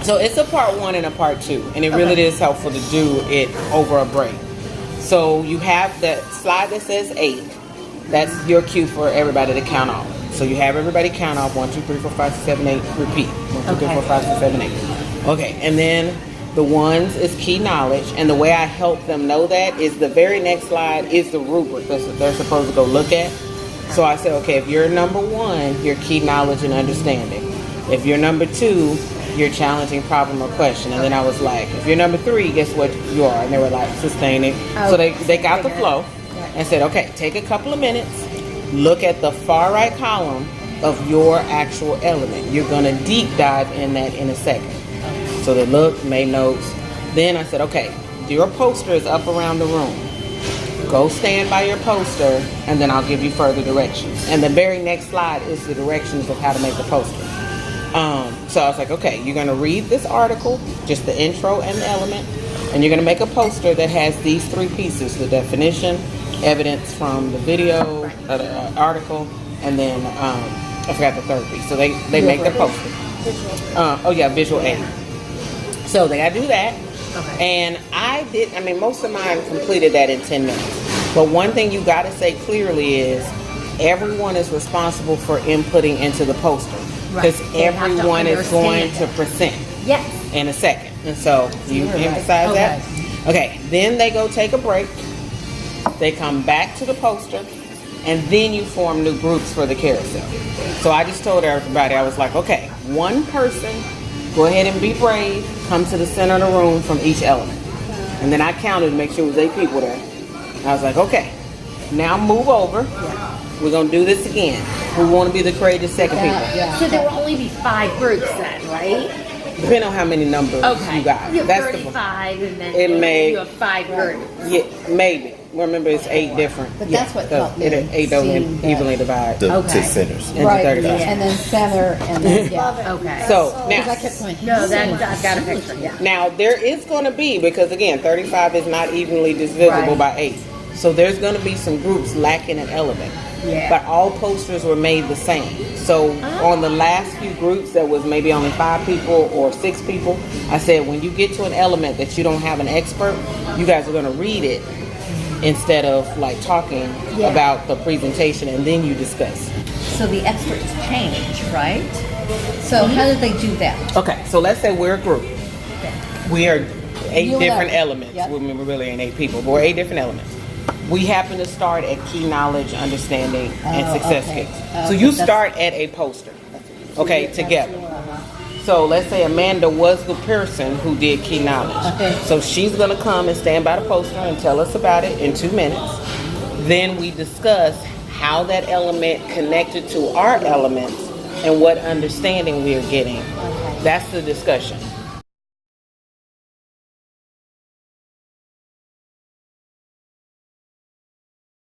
So it's a part 1 and a part 2, and it really is helpful to do it over a break. So you have that slide that says 8. That's your cue for everybody to count off. So you have everybody count off 1, 2, 3, 4, 5, 6, 7, 8. Repeat 1, 2, 3, 4, 5, 6, 7, 8. Okay, and then the ones is key knowledge, and the way I help them know that is the very next slide is the rubric that they're supposed to go look at. So I said, okay, if you're number 1, you're key knowledge and understanding. If you're number 2, you're challenging problem or question. And then I was like, if you're number 3, guess what you are? And they were like, sustaining. So they got the flow and said, okay, take a couple of minutes, look at the far right column of your actual element. You're going to deep dive in that in a second. So they looked, made notes. Then I said, okay, your poster is up around the room. Go stand by your poster, and then I'll give you further directions. And the very next slide is the directions of how to make the poster. So I was like, okay, you're going to read this article, just the intro and the element, and you're going to make a poster that has these 3 pieces: the definition, evidence from the video, the article, and then I forgot the third piece. So they make the poster. Visual aid. So they got to do that. And most of mine completed that in 10 minutes. But one thing you got to say clearly is everyone is responsible for inputting into the poster. Because everyone is going to present in a second. And so you emphasize that? Okay, then they go take a break. They come back to the poster. And then you form new groups for the carousel. So I just told everybody, I was like, okay, one person, go ahead and be brave, come to the center of the room from each element. And then I counted to make sure it was 8 people there. I was like, okay, now move over. We're going to do this again. We want to be the courageous second people. So there will only be 5 groups then, right? Depending on how many numbers you got. You have 35 and then you have 5 groups. Yeah, maybe. Remember, it's 8 different. But that's what helped me. 8 don't evenly divide. To centers. Into Right, 35. and then center, and then, Okay. So, now, I kept going, I've got a picture, now, there is going to be, because again, 35 is not evenly divisible by 8. So there's going to be some groups lacking an element. But all posters were made the same. So on the last few groups that was maybe only 5 people or 6 people, I said when you get to an element that you don't have an expert, you guys are going to read it instead of like talking about the presentation, and then you discuss. So the experts change, right? So how did they do that? Okay, so let's say we're a group. We are 8 You different know. elements. We really ain't 8 people, but we're 8 different elements. We happen to start at key knowledge, understanding, and success skills. So you start at a poster, okay, together. So let's say Amanda was the person who did key knowledge. So she's going to come and stand by the poster and tell us about it in 2 minutes. Then we discuss how that element connected to our elements and what understanding we are getting. That's the discussion.